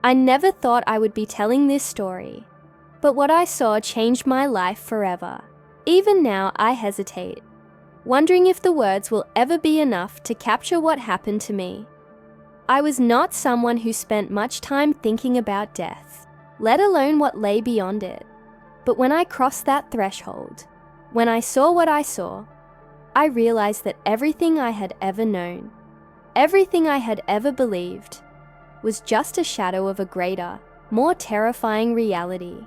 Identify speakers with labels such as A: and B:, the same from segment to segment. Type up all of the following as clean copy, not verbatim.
A: I never thought I would be telling this story, but what I saw changed my life forever. Even now, I hesitate, wondering if the words will ever be enough to capture what happened to me. I was not someone who spent much time thinking about death, let alone what lay beyond it. But when I crossed that threshold, when I saw what I saw, I realized that everything I had ever known, everything I had ever believed, was just a shadow of a greater, more terrifying reality.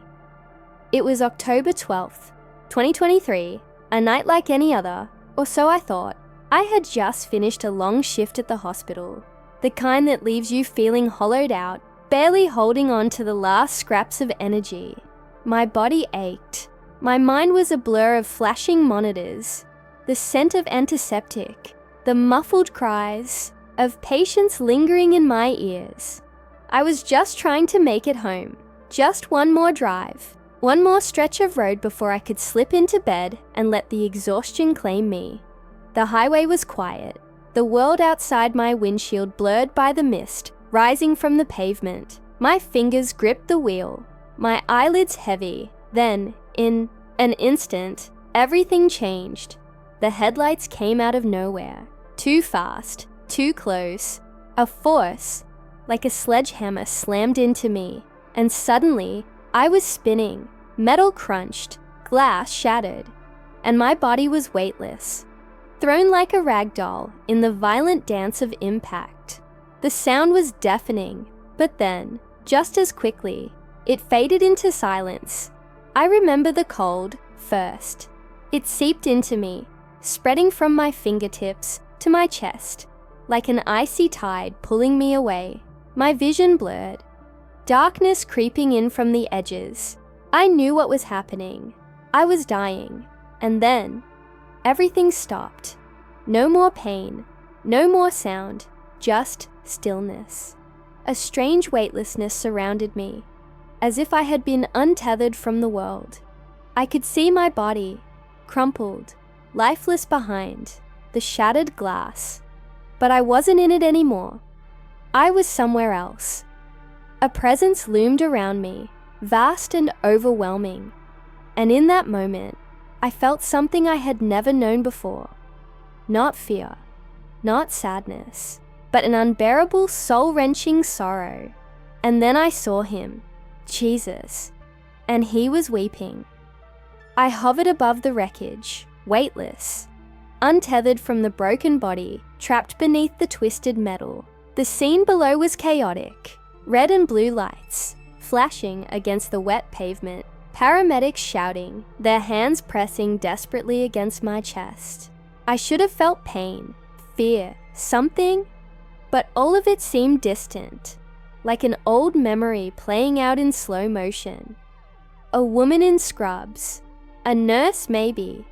A: It was October 12th, 2023, a night like any other, or so I thought. I had just finished a long shift at the hospital, the kind that leaves you feeling hollowed out, barely holding on to the last scraps of energy. My body ached. My mind was a blur of flashing monitors, the scent of antiseptic, the muffled cries of patients lingering in my ears. I was just trying to make it home. Just one more drive, one more stretch of road before I could slip into bed and let the exhaustion claim me. The highway was quiet, the world outside my windshield blurred by the mist rising from the pavement. My fingers gripped the wheel, my eyelids heavy. Then, in an instant, everything changed. The headlights came out of nowhere, too fast, too close. A force, like a sledgehammer, slammed into me, and suddenly, I was spinning. Metal crunched, glass shattered, and my body was weightless, thrown like a rag doll in the violent dance of impact. The sound was deafening, but then, just as quickly, it faded into silence. I remember the cold first. It seeped into me, spreading from my fingertips to my chest, like an icy tide pulling me away. My vision blurred, darkness creeping in from the edges. I knew what was happening. I was dying. And then, everything stopped. No more pain, no more sound, just stillness. A strange weightlessness surrounded me, as if I had been untethered from the world. I could see my body, crumpled, lifeless behind the shattered glass. But I wasn't in it anymore. I was somewhere else. A presence loomed around me, vast and overwhelming. And in that moment, I felt something I had never known before. Not fear, not sadness, but an unbearable, soul-wrenching sorrow. And then I saw him, Jesus, and he was weeping. I hovered above the wreckage, weightless, untethered from the broken body, trapped beneath the twisted metal. The scene below was chaotic. Red and blue lights, flashing against the wet pavement, paramedics shouting, their hands pressing desperately against my chest. I should have felt pain, fear, something, but all of it seemed distant, like an old memory playing out in slow motion. A woman in scrubs, a nurse maybe,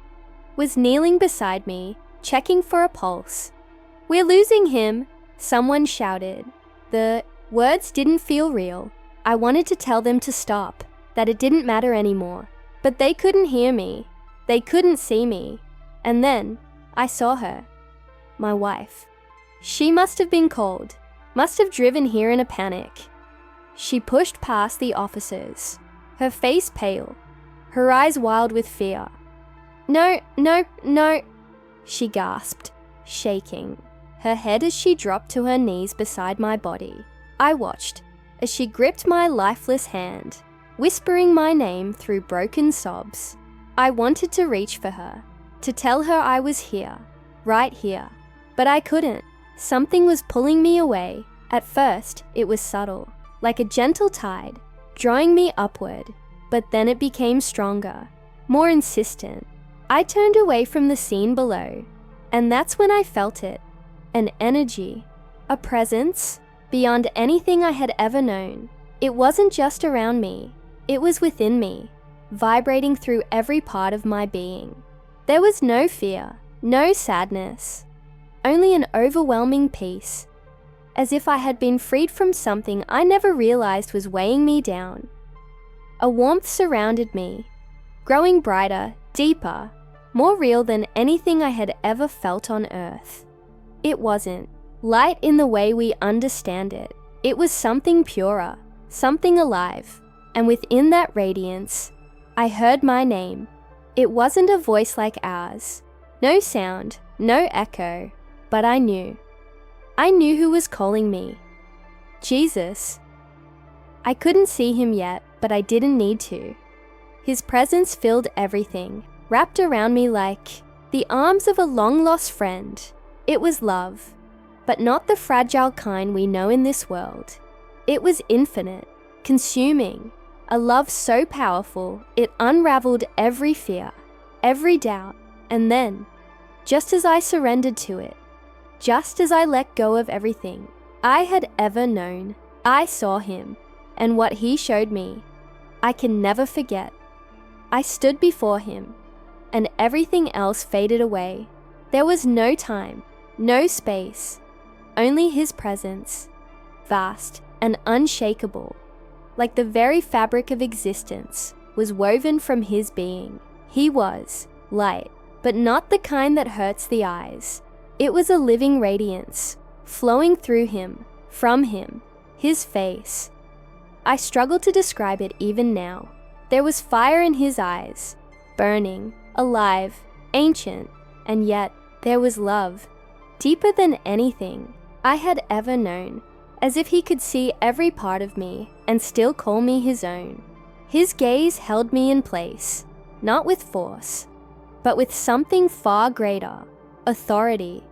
A: was kneeling beside me, checking for a pulse. "We're losing him," someone shouted. The words didn't feel real. I wanted to tell them to stop, that it didn't matter anymore. But they couldn't hear me. They couldn't see me. And then, I saw her. My wife. She must have been called. Must have driven here in a panic. She pushed past the officers, her face pale, her eyes wild with fear. "No, no, no," she gasped, shaking, her head as she dropped to her knees beside my body. I watched as she gripped my lifeless hand, whispering my name through broken sobs. I wanted to reach for her, to tell her I was here, right here, but I couldn't. Something was pulling me away. At first, it was subtle, like a gentle tide, drawing me upward, but then it became stronger, more insistent. I turned away from the scene below, and that's when I felt it. An energy, a presence, beyond anything I had ever known. It wasn't just around me, it was within me, vibrating through every part of my being. There was no fear, no sadness, only an overwhelming peace, as if I had been freed from something I never realized was weighing me down. A warmth surrounded me, growing brighter, deeper, more real than anything I had ever felt on earth. It wasn't light in the way we understand it. It was something purer, something alive, and within that radiance, I heard my name. It wasn't a voice like ours. No sound, no echo, but I knew. I knew who was calling me. Jesus. I couldn't see him yet, but I didn't need to. His presence filled everything, wrapped around me like the arms of a long-lost friend. It was love, but not the fragile kind we know in this world. It was infinite, consuming, a love so powerful it unraveled every fear, every doubt, and then, just as I surrendered to it, just as I let go of everything I had ever known, I saw him, and what he showed me, I can never forget. I stood before him, and everything else faded away. There was no time, no space, only his presence, vast and unshakable, like the very fabric of existence was woven from his being. He was light, but not the kind that hurts the eyes. It was a living radiance, flowing through him, from him, his face. I struggle to describe it even now. There was fire in his eyes, burning, alive, ancient, and yet there was love, deeper than anything I had ever known, as if he could see every part of me and still call me his own. His gaze held me in place, not with force, but with something far greater, authority,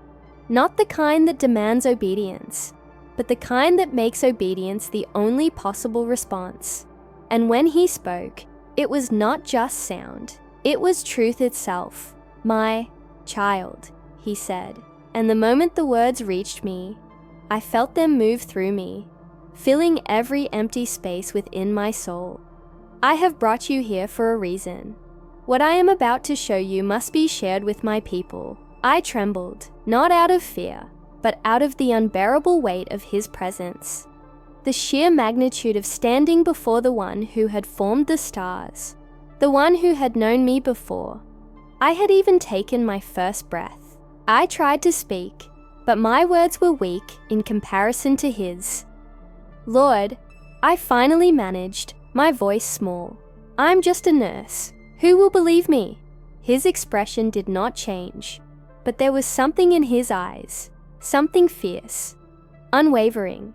A: not the kind that demands obedience, but the kind that makes obedience the only possible response. And when he spoke, it was not just sound, it was truth itself. "My child," he said, and the moment the words reached me, I felt them move through me, filling every empty space within my soul. I have brought you here for a reason. What I am about to show you must be shared with my people. I trembled, not out of fear, but out of the unbearable weight of his presence. The sheer magnitude of standing before the one who had formed the stars, the one who had known me before I had even taken my first breath. I tried to speak, but my words were weak in comparison to his. "Lord," I finally managed, my voice small. "I'm just a nurse. Who will believe me?" His expression did not change, but there was something in his eyes, something fierce, unwavering.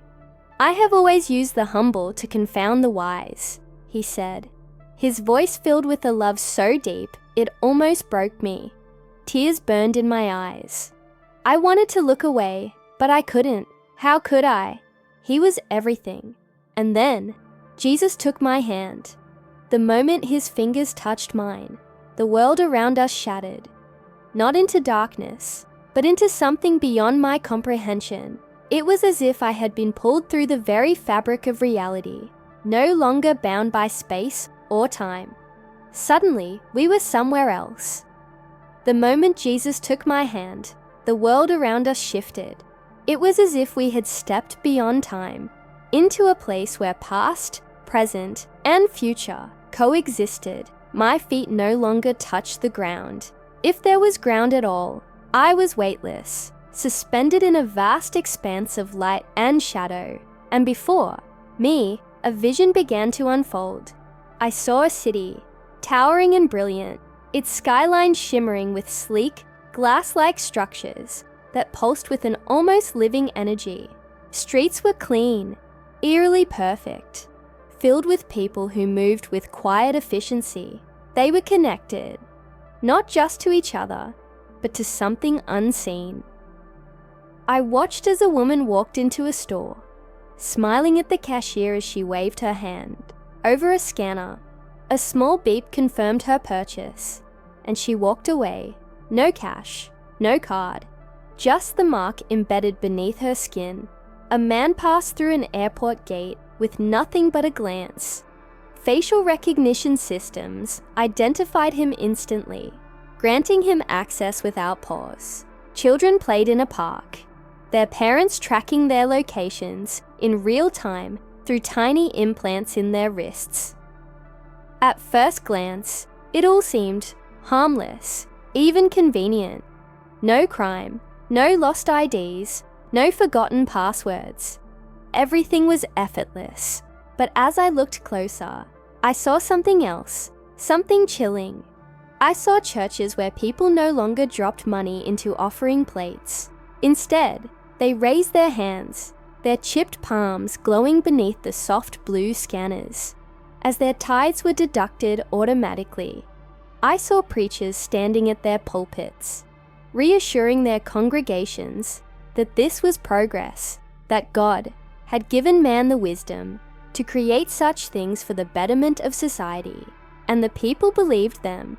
A: "I have always used the humble to confound the wise," he said, his voice filled with a love so deep it almost broke me. Tears burned in my eyes. I wanted to look away, but I couldn't. How could I? He was everything. And then, Jesus took my hand. The moment his fingers touched mine, the world around us shattered. Not into darkness, but into something beyond my comprehension. It was as if I had been pulled through the very fabric of reality, no longer bound by space or time. Suddenly, we were somewhere else. The moment Jesus took my hand, the world around us shifted. It was as if we had stepped beyond time, into a place where past, present, and future coexisted. My feet no longer touched the ground. If there was ground at all, I was weightless, suspended in a vast expanse of light and shadow. And before me, a vision began to unfold. I saw a city, towering and brilliant, its skyline shimmering with sleek, glass-like structures that pulsed with an almost living energy. Streets were clean, eerily perfect, filled with people who moved with quiet efficiency. They were connected, not just to each other, but to something unseen. I watched as a woman walked into a store, smiling at the cashier as she waved her hand. Over a scanner, a small beep confirmed her purchase, and she walked away. No cash, no card, just the mark embedded beneath her skin. A man passed through an airport gate with nothing but a glance. Facial recognition systems identified him instantly, granting him access without pause. Children played in a park, their parents tracking their locations in real time through tiny implants in their wrists. At first glance, it all seemed harmless, even convenient. No crime, no lost IDs, no forgotten passwords. Everything was effortless. But as I looked closer, I saw something else, something chilling. I saw churches where people no longer dropped money into offering plates. Instead, they raised their hands, their chipped palms glowing beneath the soft blue scanners, as their tithes were deducted automatically. I saw preachers standing at their pulpits, reassuring their congregations that this was progress, that God had given man the wisdom to create such things for the betterment of society, and the people believed them.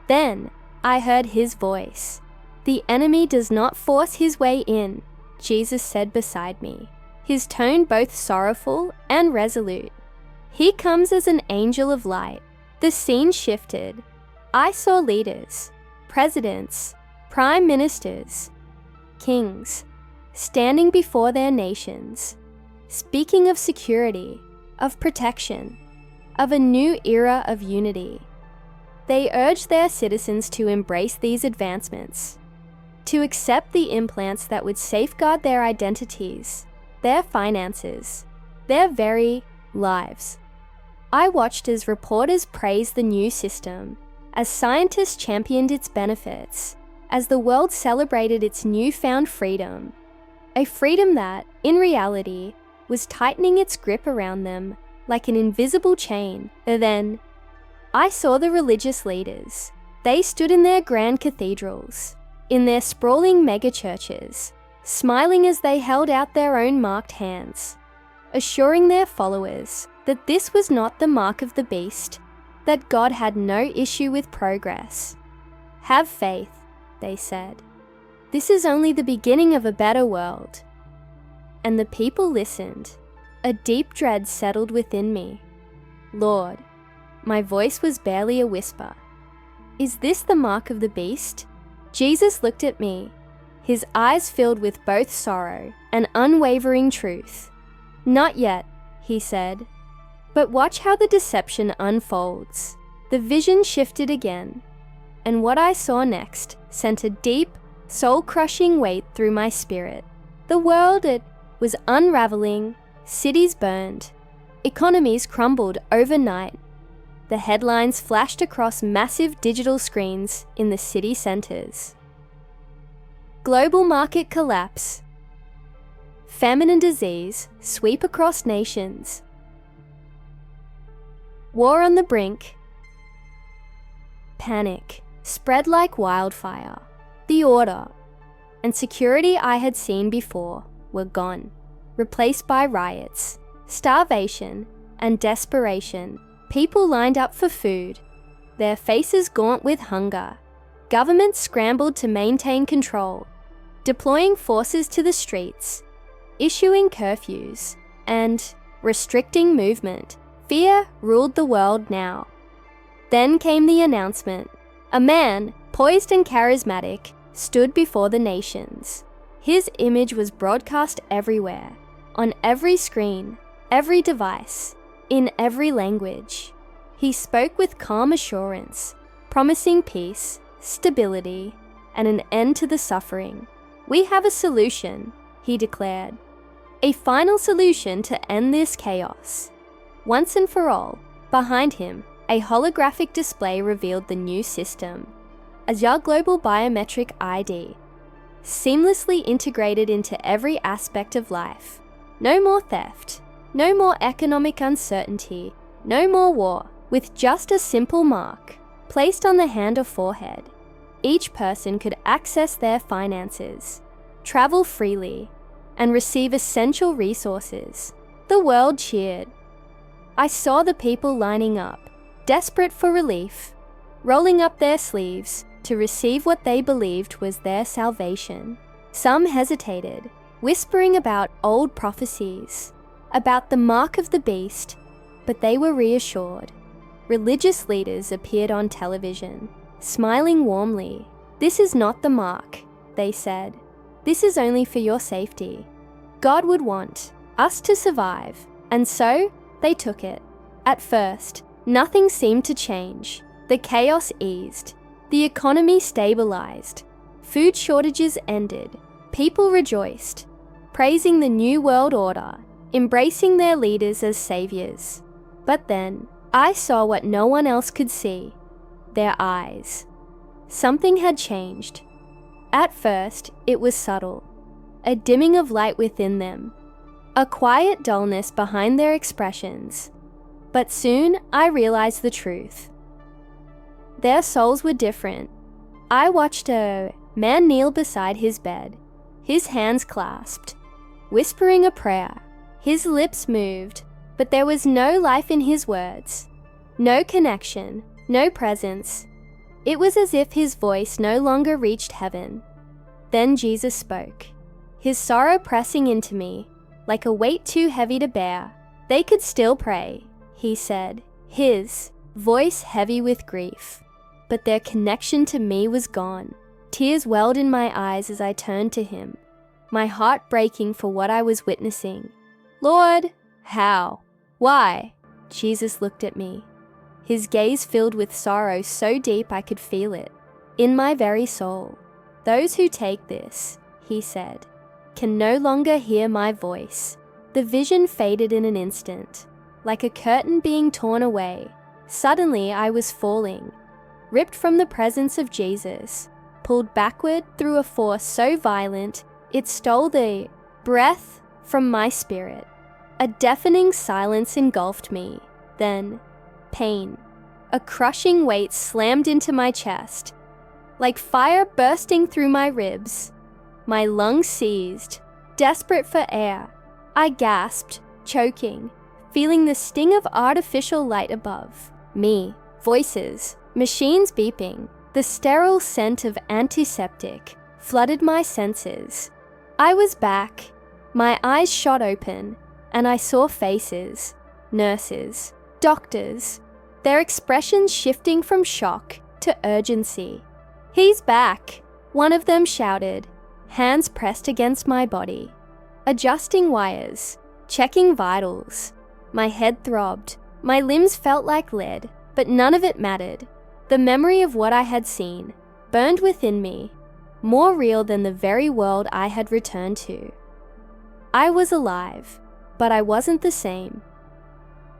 A: Then I heard his voice. "The enemy does not force his way in," Jesus said beside me, his tone both sorrowful and resolute. "He comes as an angel of light." The scene shifted. I saw leaders, presidents, prime ministers, kings, standing before their nations, speaking of security, of protection, of a new era of unity. They urged their citizens to embrace these advancements, to accept the implants that would safeguard their identities, their finances, their very lives. I watched as reporters praised the new system, as scientists championed its benefits, as the world celebrated its newfound freedom, a freedom that, in reality, was tightening its grip around them like an invisible chain. Then, I saw the religious leaders. They stood in their grand cathedrals, in their sprawling megachurches, smiling as they held out their own marked hands, assuring their followers that this was not the mark of the beast, that God had no issue with progress. "Have faith," they said. "This is only the beginning of a better world." And the people listened. A deep dread settled within me. "Lord," my voice was barely a whisper, "is this the mark of the beast?" Jesus looked at me, his eyes filled with both sorrow and unwavering truth. "Not yet," he said. But watch how the deception unfolds. The vision shifted again, and what I saw next sent a deep, soul-crushing weight through my spirit. The world, it was unraveling, cities burned, economies crumbled overnight. The headlines flashed across massive digital screens in the city centers. Global market collapse. Famine and disease sweep across nations. War on the brink. Panic spread like wildfire. The order and security I had seen before were gone, replaced by riots, starvation, and desperation. People lined up for food, their faces gaunt with hunger. Governments scrambled to maintain control, deploying forces to the streets, issuing curfews, and restricting movement. Fear ruled the world now. Then came the announcement. A man, poised and charismatic, stood before the nations. His image was broadcast everywhere, on every screen, every device, in every language. He spoke with calm assurance, promising peace, stability, and an end to the suffering. "We have a solution," he declared. "A final solution to end this chaos." Once and for all, behind him, a holographic display revealed the new system, your global biometric ID, seamlessly integrated into every aspect of life. No more theft, no more economic uncertainty, no more war. With just a simple mark placed on the hand or forehead, each person could access their finances, travel freely, and receive essential resources. The world cheered. I saw the people lining up, desperate for relief, rolling up their sleeves to receive what they believed was their salvation. Some hesitated, whispering about old prophecies, about the mark of the beast, but they were reassured. Religious leaders appeared on television, smiling warmly. "This is not the mark," they said. "This is only for your safety. God would want us to survive." And so, they took it. At first, nothing seemed to change. The chaos eased. The economy stabilized. Food shortages ended. People rejoiced, praising the new world order, embracing their leaders as saviors. But then, I saw what no one else could see: their eyes. Something had changed. At first, it was subtle, a dimming of light within them, a quiet dullness behind their expressions. But soon, I realized the truth. Their souls were different. I watched a man kneel beside his bed, his hands clasped, whispering a prayer. His lips moved, but there was no life in his words, no connection, no presence. It was as if his voice no longer reached heaven. Then Jesus spoke, his sorrow pressing into me, like a weight too heavy to bear. They could still pray, he said, his voice heavy with grief. But their connection to me was gone. Tears welled in my eyes as I turned to him, my heart breaking for what I was witnessing. Lord, how? Why? Jesus looked at me, his gaze filled with sorrow so deep I could feel it, in my very soul. Those who take this, he said, can no longer hear my voice. The vision faded in an instant, like a curtain being torn away. Suddenly I was falling, ripped from the presence of Jesus, pulled backward through a force so violent it stole the breath from my spirit. A deafening silence engulfed me. Then, pain. A crushing weight slammed into my chest, like fire bursting through my ribs. My lungs seized, desperate for air. I gasped, choking, feeling the sting of artificial light above me. Voices, machines beeping. The sterile scent of antiseptic flooded my senses. I was back. My eyes shot open, and I saw faces, nurses, doctors, their expressions shifting from shock to urgency. He's back, one of them shouted, hands pressed against my body, adjusting wires, checking vitals. My head throbbed, my limbs felt like lead, but none of it mattered. The memory of what I had seen burned within me, more real than the very world I had returned to. I was alive, but I wasn't the same.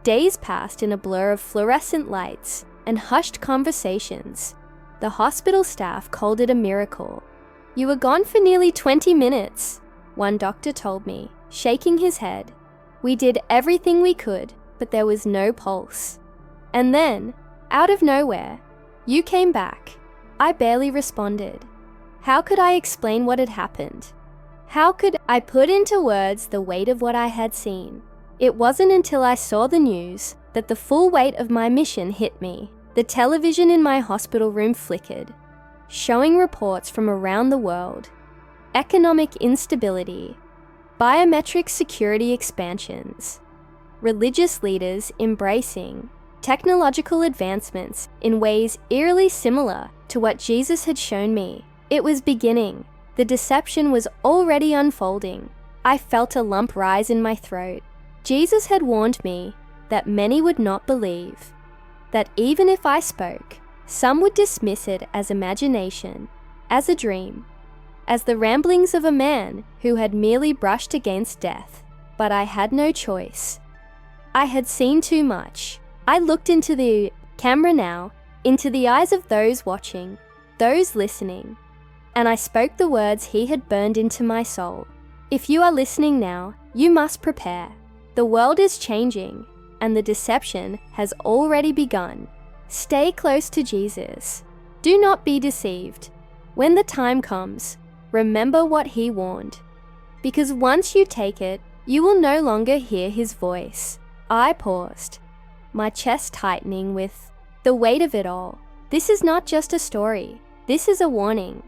A: Days passed in a blur of fluorescent lights and hushed conversations. The hospital staff called it a miracle. You were gone for nearly 20 minutes, one doctor told me, shaking his head. We did everything we could, but there was no pulse. And then, out of nowhere, you came back. I barely responded. How could I explain what had happened? How could I put into words the weight of what I had seen? It wasn't until I saw the news that the full weight of my mission hit me. The television in my hospital room flickered, showing reports from around the world. Economic instability, biometric security expansions, religious leaders embracing technological advancements in ways eerily similar to what Jesus had shown me. It was beginning. The deception was already unfolding. I felt a lump rise in my throat. Jesus had warned me that many would not believe, that even if I spoke, some would dismiss it as imagination, as a dream, as the ramblings of a man who had merely brushed against death. But I had no choice. I had seen too much. I looked into the camera now, into the eyes of those watching, those listening, and I spoke the words he had burned into my soul. If you are listening now, you must prepare. The world is changing, and the deception has already begun. Stay close to Jesus. Do not be deceived. When the time comes, remember what he warned. Because once you take it, you will no longer hear his voice. I paused, my chest tightening with the weight of it all. This is not just a story. This is a warning.